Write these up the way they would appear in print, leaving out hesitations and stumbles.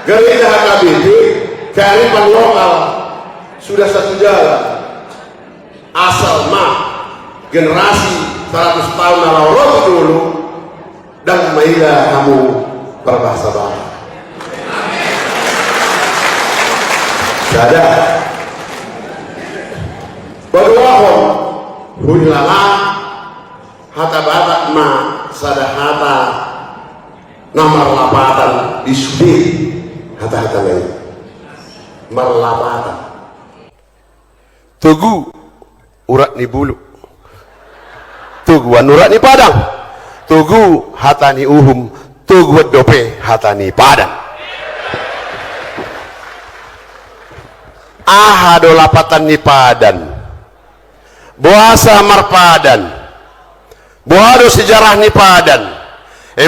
gereja HKBP kearifan lokal sudah satu jalan. Asal generasi 100 tahun lalu dulu dan maila kamu berbahasa Batak. Sada berdoa hulala hata Batak ma sada hata namar lapatan isudi hata lain marlapatan tugu urat ni bulu tuguan urat ni padang tugu hatani uhum tugu dope hatani padang ahado lapatan ni padan bahasa marpadan bohado sejarah ni padan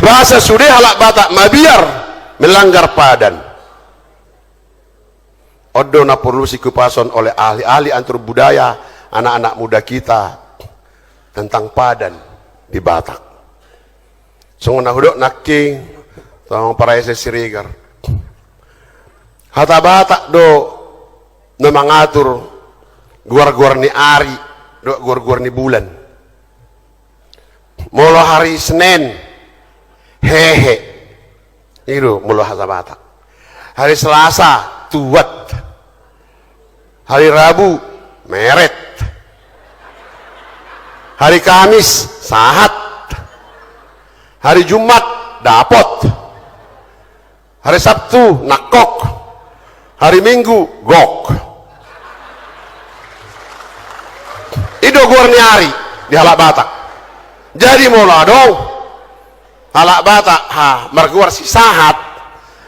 bahasa sudah halak Batak mabiar melanggar padan odo na perlu sikupason oleh ahli-ahli antar budaya anak-anak muda kita tentang padan di Batak. Sungguh hudok naking tong para sirigar. Hata Batak do na mangatur guar-guar ni ari, do guar-guar ni bulan. Molo hari Senin hehe. Itu molo hata Batak. Hari Selasa tuat. Hari Rabu meret. Hari Kamis sahat. Hari Jumat dapot. Hari Sabtu nakok. Hari Minggu gok. Itu gurniari di halak Batak. Jadi mula dong halak Batak merguar si sahat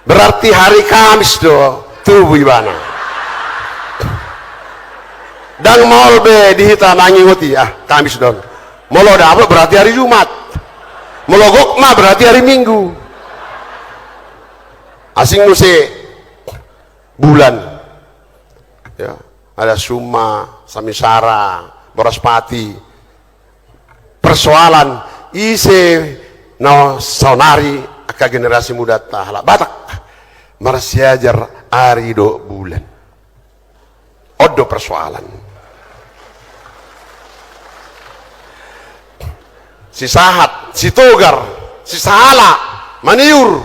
berarti hari Kamis do tubuh ibana. Dan mall be dihitam ngikuti Kamis dong. Molo dapet berarti hari Jumat. Molo gokma berarti hari Minggu. Asing nuse bulan. Ya, ada Suma, Samisara, Boraspati. Persoalan ise no sonari aka generasi muda tahala Batak. Marsiajar ari do bulan. Odo persoalan. Si sahat, si togar, si sahala, maniur,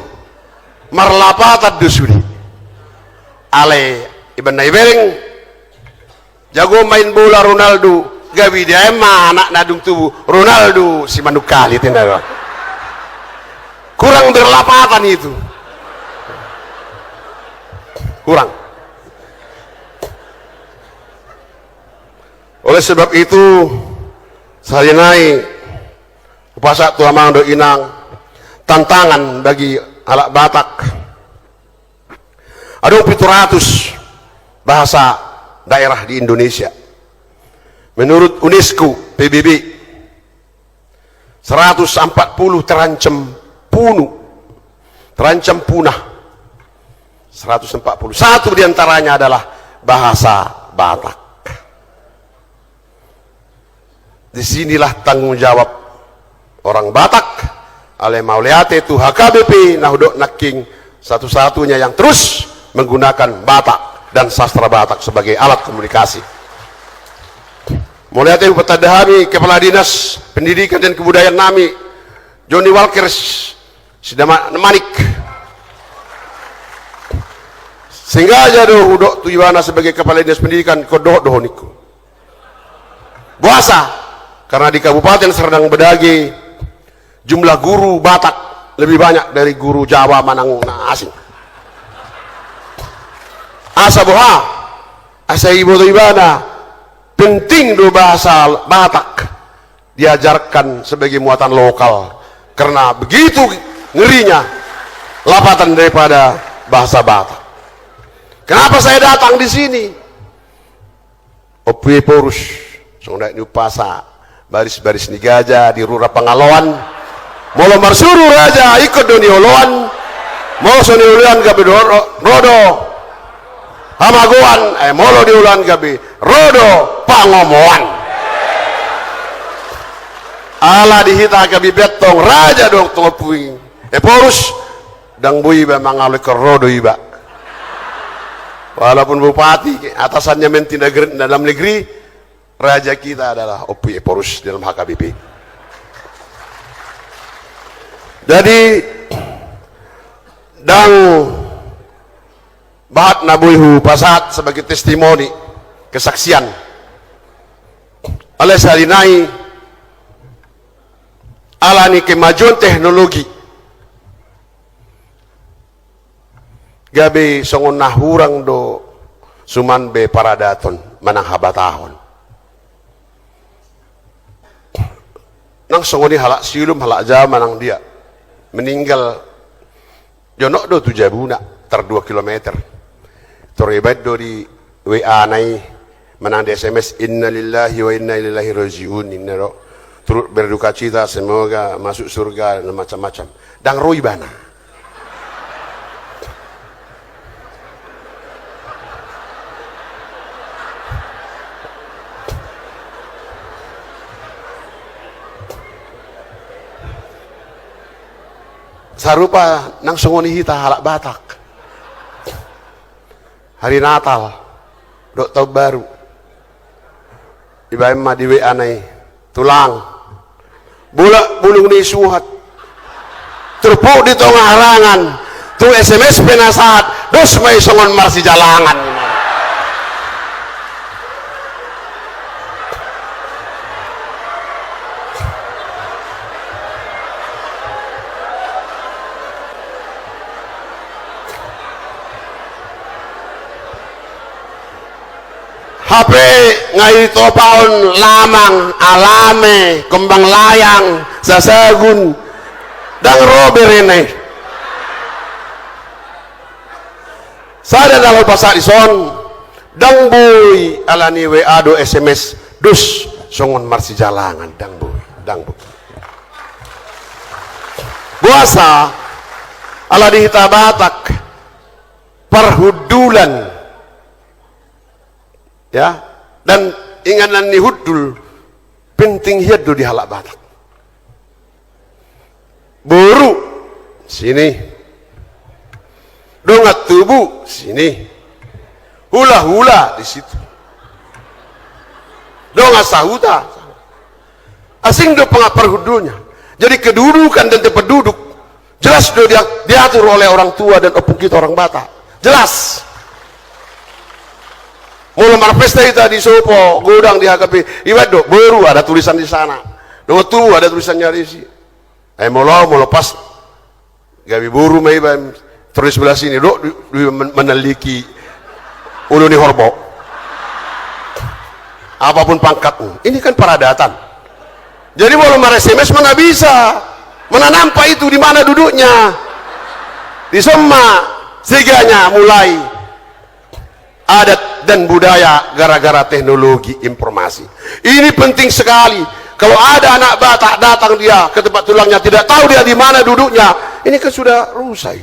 marlapatat dusuri. Ale iban ibereng jago main bola Ronaldo, gawi dia emang anak nadung tubuh Ronaldo si manukali tindak. Kurang berlapatan itu. Kurang. Oleh sebab itu saya naik Pasak tua mangdo inang tantangan bagi alak Batak. Ada 700 bahasa daerah di Indonesia. Menurut UNESCO PBB 140 terancam punah. 140. Satu diantaranya adalah bahasa Batak. Disinilah tanggung jawab orang Batak ale mauliate itu HKBP nahudok naking satu-satunya yang terus menggunakan Batak dan sastra Batak sebagai alat komunikasi. Mauliate petadahami kepala dinas pendidikan dan kebudayaan nami Johnny Walker Sidamanik sehingga aja do hudok tujuana sebagai kepala dinas pendidikan kodok dohoniku buasa karena di Kabupaten Serdang Bedage jumlah guru Batak lebih banyak dari guru Jawa Manang asing. Asa boha, asa ibu ibana penting do bahasa Batak diajarkan sebagai muatan lokal karena begitu ngerinya lapatan daripada bahasa Batak. Kenapa saya datang di sini? Opie porus, sondak nyupasa, baris-baris ni gajah di Rura Pangaloan. Molo marsuru raja ikut doni oloan molo soni ulian gabi rodo hamagoan molo di ulian gabi rodo pangomoan ala dihita gabi betong raja dong tongopui porus dang bui ba mangaloi ke rodo iba Walaupun bupati atasannya Menteri dalam negeri, raja kita adalah Opi Eporus dalam HKBP. Jadi dang bahat nabuihu pasat sebagai testimoni kesaksian oleh salinai alani kemajuan teknologi gabe songon nahurang do suman be paradaton manang habatahon nang songoni halak silum halak zaman nang dia meninggal jonok do 7 bulan ter 2 kilometer toribat do di WA nai menang di SMS inna lillahi wa inna ilaihi rajiun innero turut berduka cita semoga masuk surga dan macam-macam dang roi bana sarupa nang songoni hita halak Batak hari Natal dok tahun baru ibaim ma di WA nai tulang bulak bulung ni suhat terpuk di tengah harangan tu SMS penasahat dos mai songon marsi jalangan HP ngai topaon lamang alame kembang layang sasagun dang roberene sada dalam pasal ison dang boy alani WA do SMS dus songon marsi jalangan dang boy buasa ala dihita Batak perhudulan ya dan inganan ni hudul penting hiadu di halak Batak buru sini dongat tubuh sini hula-hula di situ dongat sahuta asing do pengapar hudulnya jadi kedudukan dan tempat duduk jelas do diatur oleh orang tua dan opung kita orang Batak jelas. Mulai marpesta itu di Sopo, gudang di HKP, iwat do, baru ada tulisan di sana, do tu ada tulisannya di sini. Molo pas, gabi buru mai bam tulis sebelah sini, do meneliki ulu ni horbo. Apapun pangkatmu, ini kan paradatan. Jadi mau lembar SMS mana bisa, mana nampak itu di mana duduknya, di Sema, seganya mulai adat dan budaya gara-gara teknologi informasi ini penting sekali. Kalau ada anak Batak datang dia ke tempat tulangnya tidak tahu dia di mana duduknya, ini kan sudah rusak.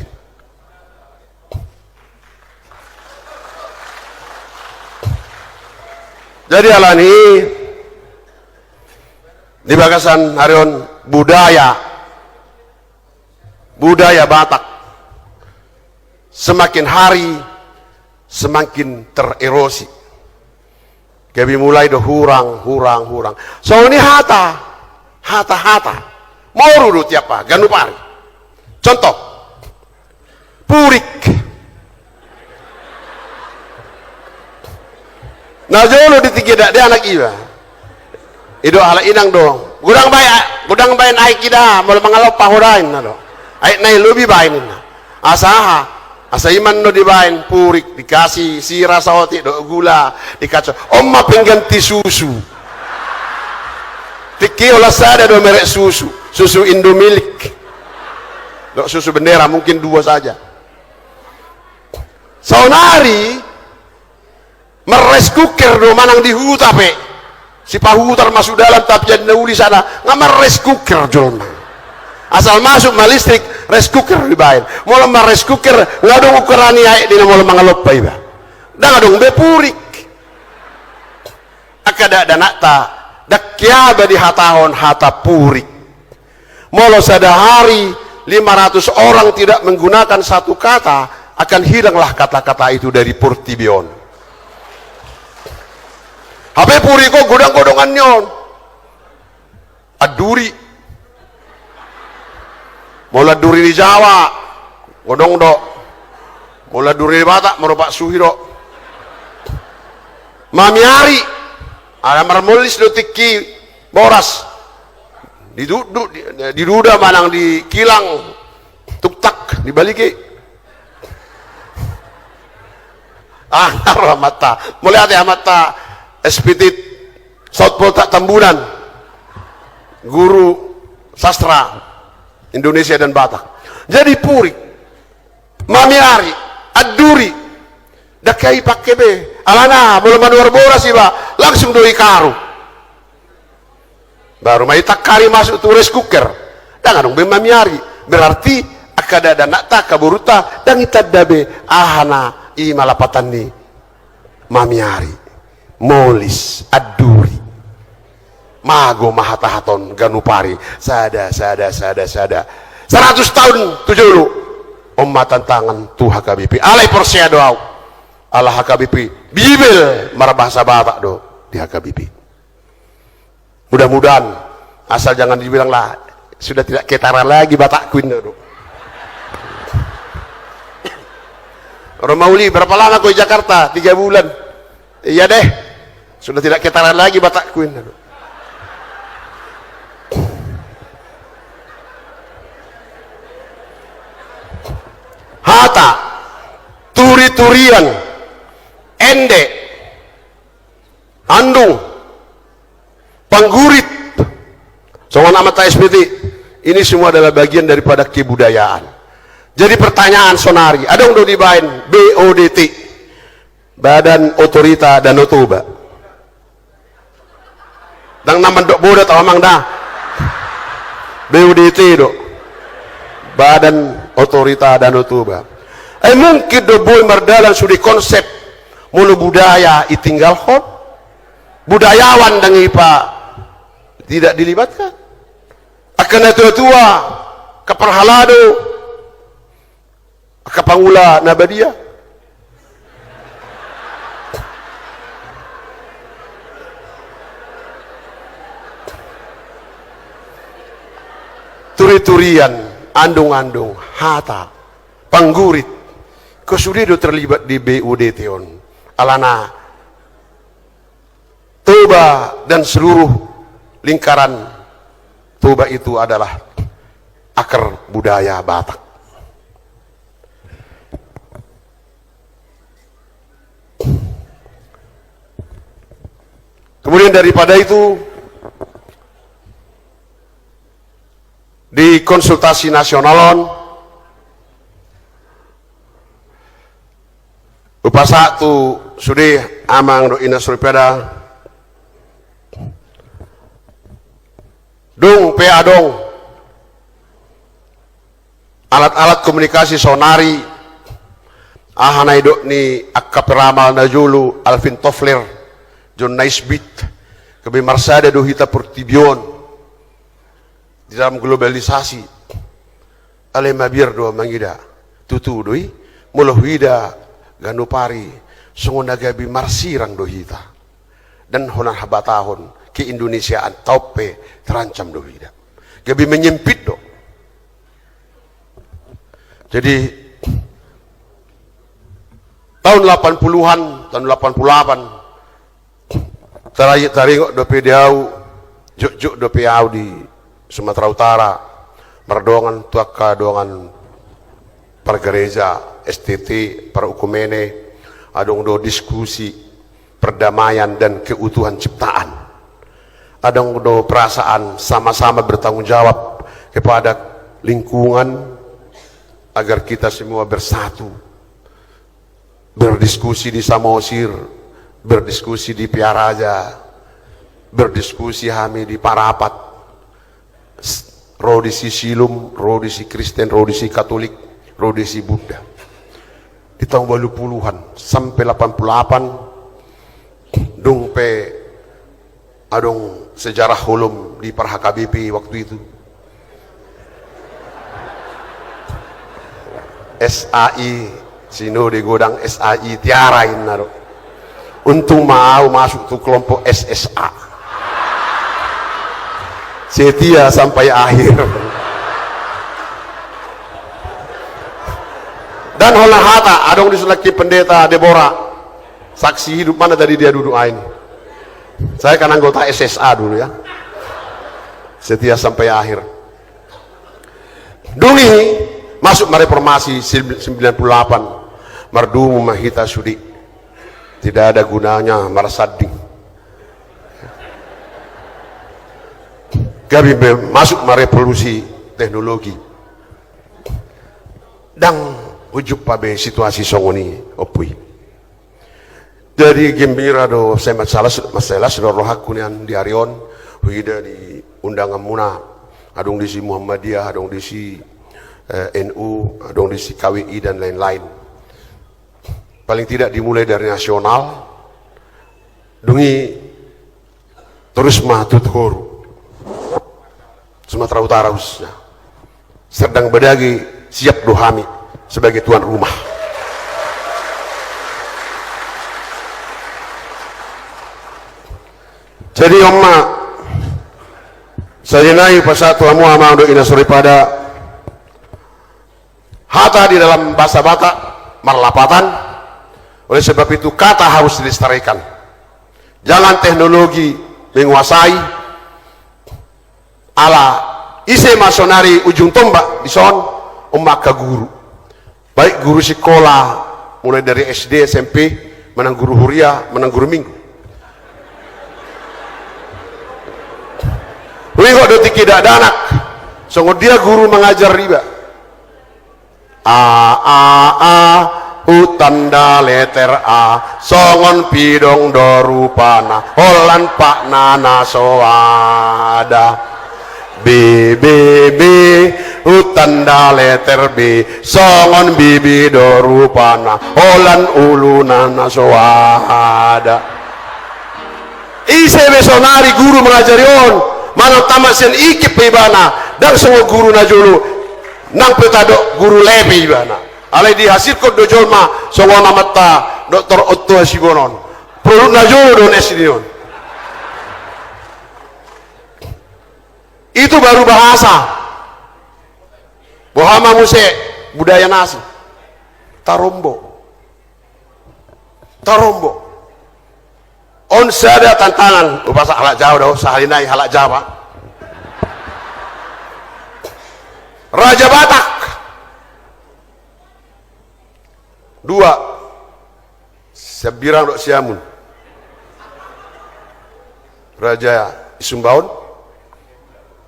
Jadi alani di bagasan harion budaya Batak semakin hari semakin tererosi. Kami mulai do hurang. So ini hata. Mau rudut tiapa, ganupari. Contoh, purik. Nah jolo di tiga dia anak iba. Ido ala inang dong. Gudang bayan aik kita, mau mengalap pahorain na do. Aik nai lebih bayin na. Asaha. Asaiman no dibain purik dikasih sirah sawati do gula dikacau omma pengganti susu tiki olah sada do merek susu Indomilik do susu bendera mungkin 2 saja saunari meres cooker do manang di huta pe si pahutar masuk dalam tapi jadi uli sana ngamar meres cooker jolma asal masuk malistrik rice cooker dibain mulai mah rice cooker ngadong ukurani aik dina mulai mangalop pa iba dah ngadong bepurik akada danakta dakya badi hatahon hata purik molo sadahari 500 orang tidak menggunakan satu kata akan hilanglah kata-kata itu dari Portibion. HP puri ko godang-godongan nyon. Aduri. Mula duri di Jawa, godong do. Mula duri di Batak, merupak suhi do. Mamiari, ada marmulis do tiki boras. Diduda manang di kilang, tuktak dibaliki. Mata, mulai ada mata SPT South Pole tak Tambunan, guru sastra Indonesia dan Batak. Jadi puri, mamiari, aduri, dakai pakai be, alana belum manuar boras sih ba, langsung doi karu. Baru mai takari masuk tuh rice cooker, dan dong be mamiari, berarti akada dan nak tak kaburuta dan itadabe ahana i malapatan ni mamiari, molis, aduri. Mago mahatahaton ganupari sada 100 tahun tujulu ummatan tangan tu HKBP alai porsia doau ala HKBP bibel marabahasa Batak do di HKBP. Mudah-mudahan asal jangan dibilang lah sudah tidak ketaran lagi Batak Queen do. Romauli berapa lama kau di Jakarta? 3 bulan. Iya deh, sudah tidak ketaran lagi Batak Queen do. Hata, turi-turian, ende, andung, panggurit, soal nama SPT, ini semua adalah bagian daripada kebudayaan. Jadi pertanyaan sonari, ada yang dibain BODT, Badan Otorita Danau Toba. Dang nama dok bodoh tau amang dah. BODT dok. Badan Otorita Danau Toba. Mungkin do boy mardalan sudah konsep mulu budaya itinggal hot. Budayawan dan ipa tidak dilibatkan. Akan tua-tua keperhalado kepangula nabadia. Turi-turian, andung-andung, hata, panggurit, kesudido terlibat di BUDT on, alana, Toba dan seluruh lingkaran Toba itu adalah akar budaya Batak. Kemudian daripada itu di konsultasi nasionalon lupa satu sudah amang do ina suripeda dong PA dong alat-alat komunikasi sonari ahanai do ni akaperamal najulu Alvin Toffler John Naisbitt kebe marsada do hita Portibion di dalam globalisasi ale mabir do mangida tutu doi muloh wida ganupari sunguna gabi marsirang do hita dan honan habatahon ke Indonesiaan taupe terancam do hida gabi menyempit do. Jadi tahun 80-an tahun 88 taringok do pedau juk do pedau di Sumatera Utara, merdongan tuaka dongan para gereja, STT, para ukumene, adong do diskusi perdamaian dan keutuhan ciptaan. Adong do perasaan sama-sama bertanggung jawab kepada lingkungan agar kita semua bersatu. Berdiskusi di Samosir, berdiskusi di Piaraja, berdiskusi kami di Parapat. Rodisi Silum, Rodisi Kristen, Rodisi Katolik, Rodisi Buddha. Di tahun 80-an sampai 88 dong pe adong sejarah hulum di par HKBP waktu itu. SAI sino di godang SAI tiarain naro. Untung mau masuk tuh kelompok SSA. Setia sampai akhir. Dan hola hata adong disulaki pendeta Deborah. Saksi hidup mana tadi dia duduk ain. Saya kan anggota SSA dulu ya. Setia sampai akhir. Dungi masuk reformasi 98. Mardumu mahita sudi. Tidak ada gunanya marasading. Gabi masuk merevolusi teknologi. Dan ujuk pabe situasi songoni opui. Jadi gembira do saya masalah sudah rohaku nian di Arion, huida di undangan muna, adong di si Muhammadiyah, adong di si NU, adong di si KWI dan lain-lain. Paling tidak dimulai dari nasional, dungi terus matut horu. Sumatera Utara khususnya sedang berdagi siap dohami sebagai tuan rumah. Jadi omma saya naik pasatu amu ama untuk ina sore pada hata di dalam bahasa Batak marlapatan. Oleh sebab itu kata harus dilestarikan. Jangan teknologi menguasai. Ala ise masonari ujung tombak dison umak ke guru. Baik guru sekolah mulai dari SD SMP menang guru huria menang guru minggu. Wih kok tidak ada anak. Sungguh dia guru mengajar riba. Utanda letter A songon pidong dorupana holan pak nana soada. B utanda letter B songon bibi dorupana holan ulunana soada. Ise besonari guru mengajari on mana tamasen ikip ibana dan semua guru najulu nang petadok guru lebi ibana alai dihasil kod dojol ma songo namata dokter Otto Sigonon produk najulu don esinion. Itu baru bahasa bohama muse budaya nasi tarombo on sada tantangan bahasa halak Jawa dah sahalinai halak Jawa Raja Batak 2 Sabirang dok siamun Raja Isumbaon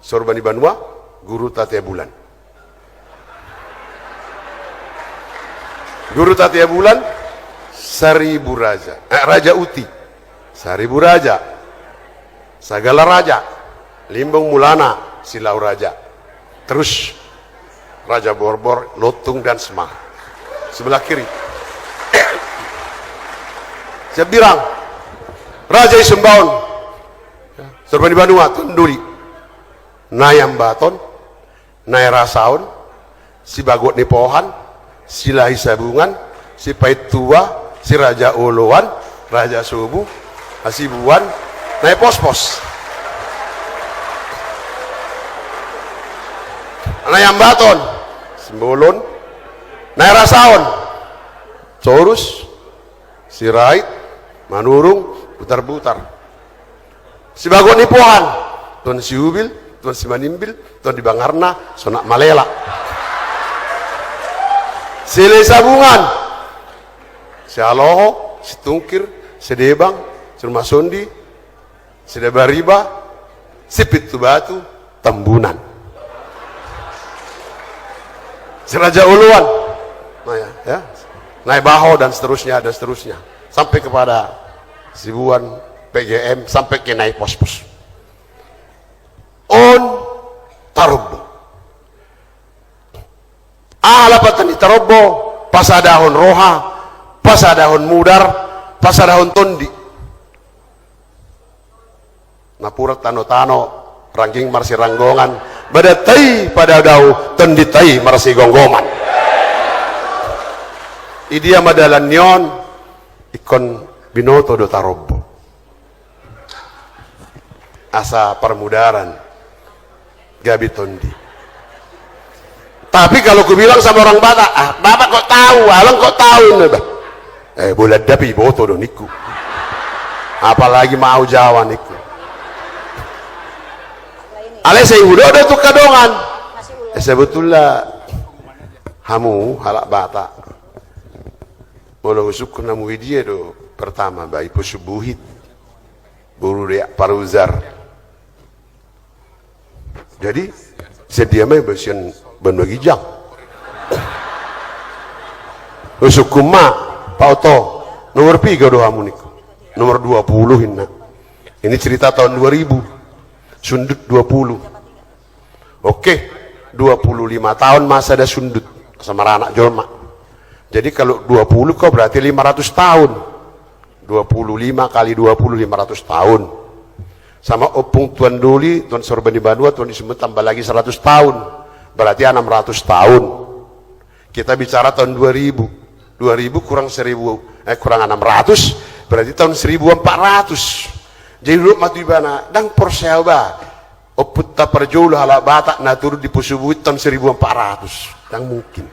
Sorbani Banua, Guru Tatia Bulan. Guru Tatia Bulan, Seribu Raja. Raja Uti, Seribu Raja, Sagala Raja, Limbong Mulana, Silau Raja. Terus Raja Borbor, Lotung dan Semar. Sebelah kiri. Siap birang, Raja Isumbaon, Sorbani Banua, Tunduri. Nayam Baton, Nay Rasaun, si Bagot Nipohan, si Lahi Sabungan, si Pait Tua, si Raja Oloan, Raja Subuh, Hasibuan, Nay Pos-Pos. Nayam Baton, Simbolon, Nay Rasaun, Corus, si Rait, Manurung, Butar-Butar. Si Bagot Nipohan, Tuan si Ubil, Tuan si Manimbil, Tuan di Bangarna, Sonak Malela. Sile Sabungan, si Aloho, si Tungkir, si Debang, si Rumah Sondi, si Debariba, si Pitu Batu, Tambunan. Si Raja Uluan, nah ya, Nai Baho dan seterusnya, sampai kepada Sibuan, PGM, sampai ke Nai Pos-Pos. On Tarobbo alapatan di Tarobbo pasadahon roha pasadahon mudar pasadahon tondi napurat tano-tano ranking marsi ranggongan badatai pada dau tenditai marsi gonggoman idia madalan nyon ikon binoto do tarobbo asa permudaran gabi tondi. Tapi kalau ku bilang sama orang Batak, Bapak kok tahu, alang kok tahu nih, boleh dapi boto do niku, apalagi mau Jawa niku. Ale saya udah tuh kadongan, sebetulnya hamu halak Batak, walau syukur namu dia do pertama bayi pesubuhit, buru dia paruzar. Jadi sedia mah besian berbagi jang. Usukuma Pak Oto nomor 3 doa muniku. Nomor 20 inna. Ini cerita tahun 2000. Sundut 20. Oke, 25 tahun masa ada sundut sama anak jolma. Jadi kalau 20 kok berarti 500 tahun. 25 kali 20 500 tahun. Sama opung Tuan Duli, Tuan Sorbani Banua, Tuan Ismet tambah lagi 100 tahun. Berarti 600 tahun. Kita bicara tahun 2000. 2000 kurang 1000, kurang 600, berarti tahun 1400. Jadi dulu mati bana, dan porselba, oput taparjolo halak Batak natur di Pusubuit tahun 1400. Dan mungkin.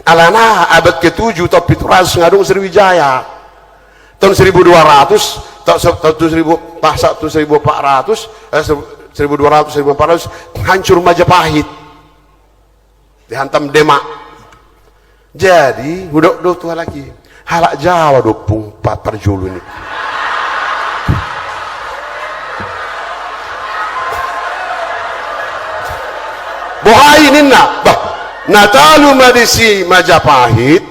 Alana abad ke-7 top itu ratus ngadung Sriwijaya. Tahun 1200, tahun 1400, 1200, 1400, hancur Majapahit. Dihantam Demak. Jadi udah tua lagi halak Jawa 24 perjulu ini. Bohai ninna bah natalu madisi Majapahit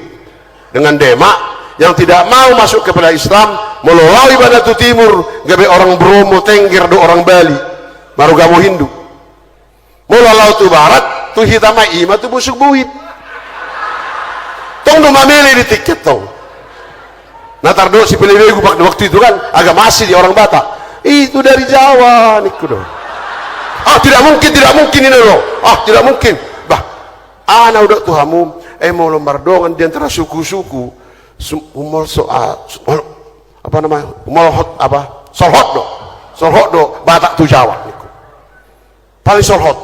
dengan Demak yang tidak mau masuk kepada Islam melalui Batu Timur gabe orang Bromo Tengger do orang Bali baru kamu Hindu melalui tu barat tu hitama ima tu busuk buit tong do mameli di tiket tong natar do si pilih waktu itu kan agak masih di orang Batak itu dari Jawa niku do tidak mungkin ini loh tidak mungkin bah ana udah tuhamu mau lombar dongan di antara suku-suku umol apa namanya umol apa solhot do Batak tu Jawa niku paling solhot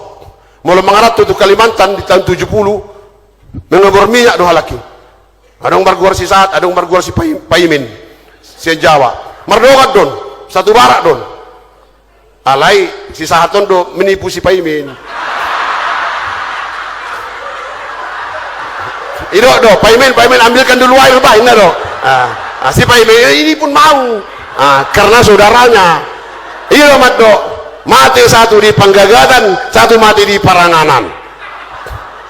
mulai mengarat tu Kalimantan di tahun 70 mengabur minyak do halaki ada yang berguar si saat ada yang berguar si Paimin si Jawa merdongan don satu barak don alai si sahaton do menipu si Paimin itu do Paimin ambilkan dulu air bah ini do si Paimin ini pun mau karena saudaranya iya mat do mati satu di Penggagatan satu mati di Paranganan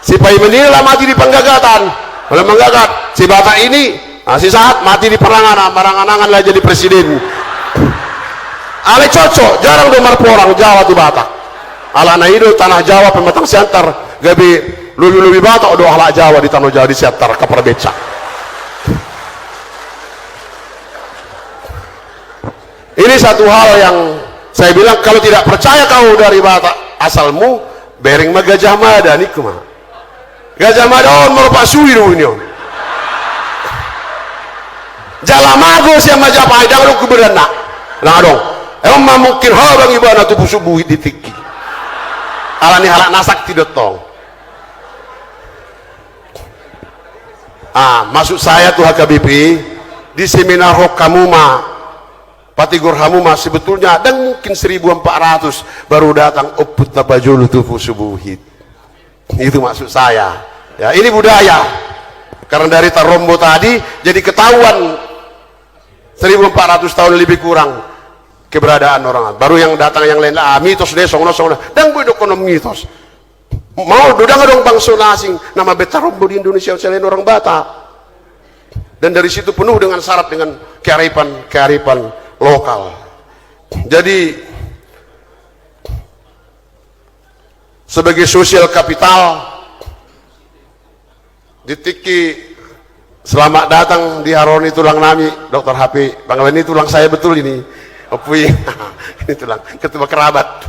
si Paimin ini lah mati di Penggagatan oleh menggagat si Batak ini si saat mati di Paranganan lah jadi presiden ale cocok jarang domar porang Jawa tu Batak alana itu tanah Jawa pematang siantar gabi lebih Batak do halak Jawa di tanah Jawa di siantar kapar beca ini satu hal yang saya bilang kalau tidak percaya kau dari Batak asalmu bereng mah Gajah Mada niku mah Gajah Mada on merupakan suwi do ini Jalamago siya Majapahit jangan ku berana lah dong emang mungkin hal bang ibadah tubuh subuh di tiki alani halak nasak tidak tong maksud saya tuh HKBP di seminar Hokamuma Patigur Hamuma sebetulnya dan mungkin 1400 baru datang oput tabajulu tubuh subuhit itu maksud saya ya ini budaya karena dari Tarombo tadi jadi ketahuan 1400 tahun lebih kurang keberadaan orang baru yang datang yang lain mitos deh songno dan buat ekonomi mitos mau dudang dong bangsa asing nama Betarombo di Indonesia selain orang Batak dan dari situ penuh dengan syarat dengan kearifan lokal jadi sebagai sosial kapital ditiki selamat datang di Haroni tulang nami Dr. HP Bang ini tulang saya betul ini opui ini tulang ketua kerabat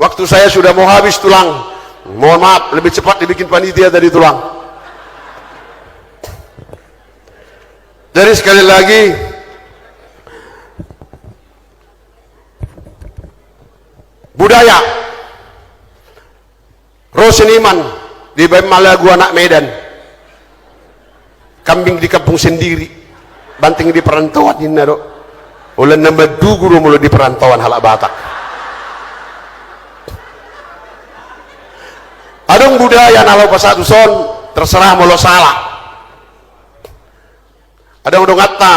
waktu saya sudah mau habis tulang Mohon maaf, lebih cepat dibikin panitia dari tulang. Jadi sekali lagi, budaya Roseniman di Malagu anak Medan, kambing di kampung sendiri, banting di perantauan ini dok. Oleh nama duguru mulu di perantauan halak Batak. Adong budaya nalau pasatu son terserah mulu salah. Ada udang kata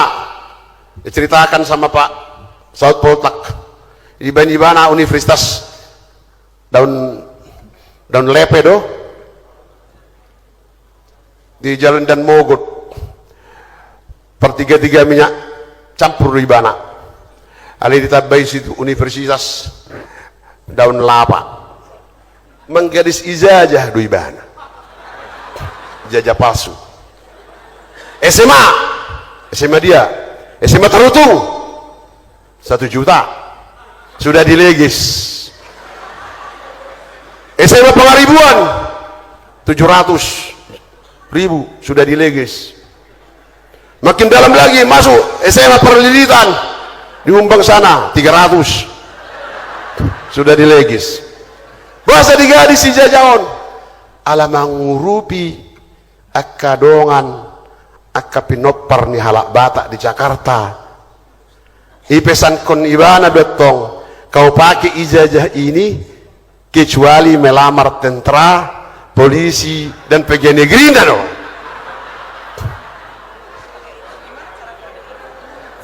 diceritakan sama Pak Saud Poltak di Banibana Universitas daun lepe do di Jalan Dan Mogot pertiga-tiga minyak campur di Bana ali ditabai situ Universitas daun lapa menggadis ijazah di Bana, ijazah palsu. SMA dia SMA Terutung 1 juta sudah dilegis. SMA Pengaribuan 700.000 sudah dilegis. Makin dalam lagi masuk SMA Perlilitan di Umbang sana 300 sudah dilegis. Bahasa di gadis si jajaon ala mangurupi akadongan akapinopar ni halak Batak di Jakarta. Ipesan kon ibana betong kau pakai ijazah ini kecuali melamar tentara, polisi dan pegawai negeri no.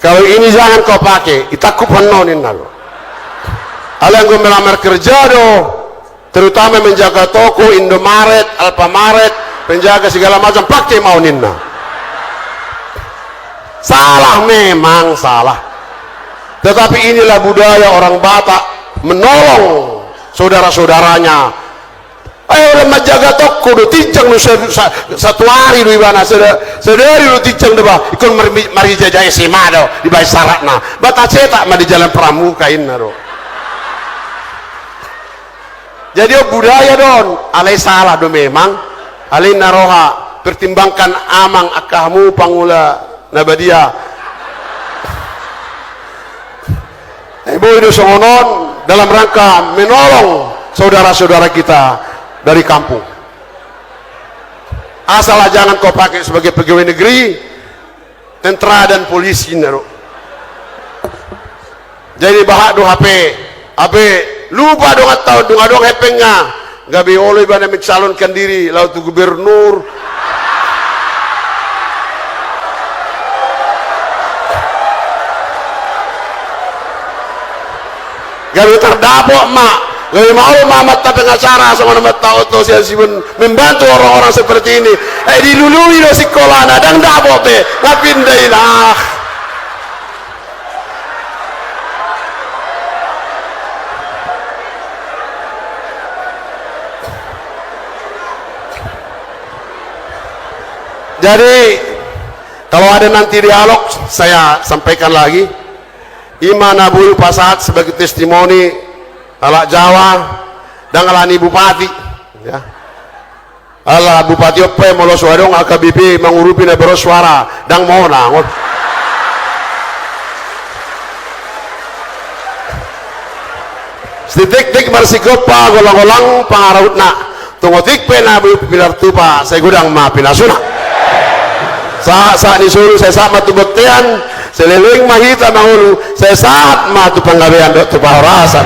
Kalau ini jangan kau pakai, itaku penonin nalo. Alang gue melamar kerja do, terutama menjaga toko Indomaret, Alfamaret, penjaga segala macam pakai mau ninna. Salah, memang salah, tetapi inilah budaya orang Batak menolong saudara-saudaranya. Ayo lemah jaga toko do tincang lu satu hari lu ibana sedari lu tincang do bah ikon mari jajah SMA do di bayi saratna bata cetak mah di jalan Pramuka inna do. Jadi budaya don alai salah do memang alai naroha pertimbangkan amang akahmu pangula nabadia ibu itu songonon dalam rangka menolong saudara-saudara kita dari kampung. Asal jangan kau pakai sebagai pegawai negeri, tentara dan polisi naro. Jadi bahak do HP lupa dong atau dong hepengnya nggak boleh bana mencalonkan diri lalu gubernur. Gak terdapok mak, gak mau mamat tapi pengacara sama nama tahu tuh si membantu orang-orang seperti ini. Dilului lo sekolah nadang dapok be, ngapindahin ah. Jadi kalau ada nanti dialog saya sampaikan lagi. Iman Abul Pasat sebagai testimoni ala Jawa dan alani bupati ya. Ala bupati ope molo suadong AKBP mengurupi na bersuara dan mau nangot. Stitik-tik bersikopa golang-golang pangarutna. Tungotik penabu pilar tupa saya gudang ma pinasuna. Saat disuruh saya sama tubektean seliling mahita mahulu saya saat matu penggawean tu paharasan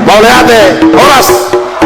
mau lihat deh horas